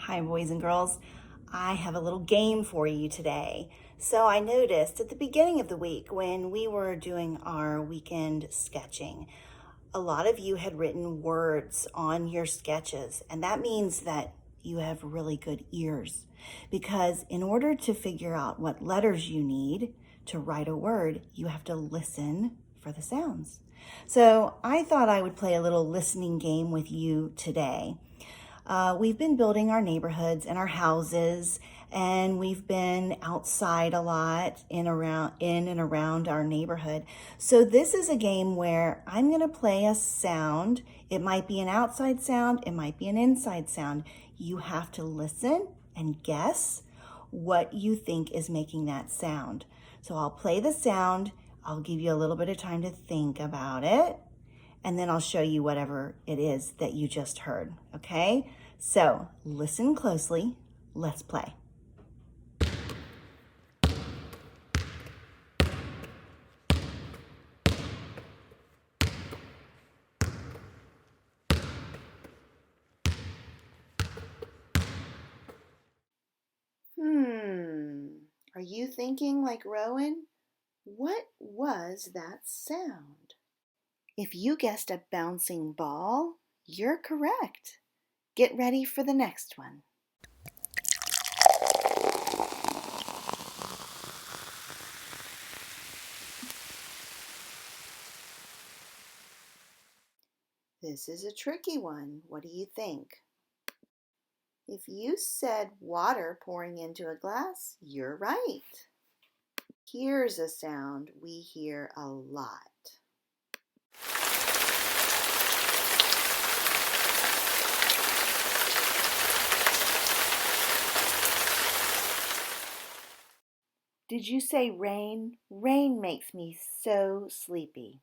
Hi, boys and girls. I have a little game for you today. So I noticed at the beginning of the week when we were doing our weekend sketching, a lot of you had written words on your sketches, and that means that you have really good ears, because in order to figure out what letters you need to write a word, you have to listen for the sounds. So I thought I would play a little listening game with you today. We've been building our neighborhoods and our houses, and we've been outside a lot in and around our neighborhood. So this is a game where I'm going to play a sound. It might be an outside sound, it might be an inside sound. You have to listen and guess what you think is making that sound. So I'll play the sound. I'll give you a little bit of time to think about it, and then I'll show you whatever it is that you just heard, okay? So listen closely, let's play. Are you thinking like Rowan? What was that sound? If you guessed a bouncing ball, you're correct. Get ready for the next one. This is a tricky one. What do you think? If you said water pouring into a glass, you're right. Here's a sound we hear a lot. Did you say rain? Rain makes me so sleepy.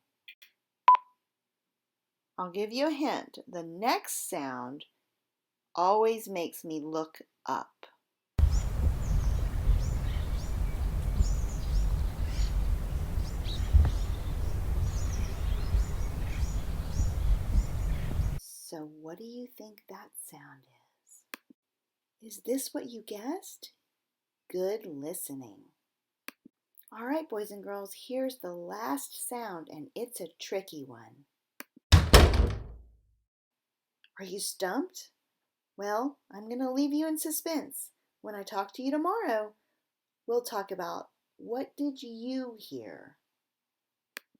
I'll give you a hint. The next sound always makes me look up. So what do you think that sound is? Is this what you guessed? Good listening. All right, boys and girls, here's the last sound, and it's a tricky one. Are you stumped? Well, I'm going to leave you in suspense. When I talk to you tomorrow, we'll talk about what did you hear?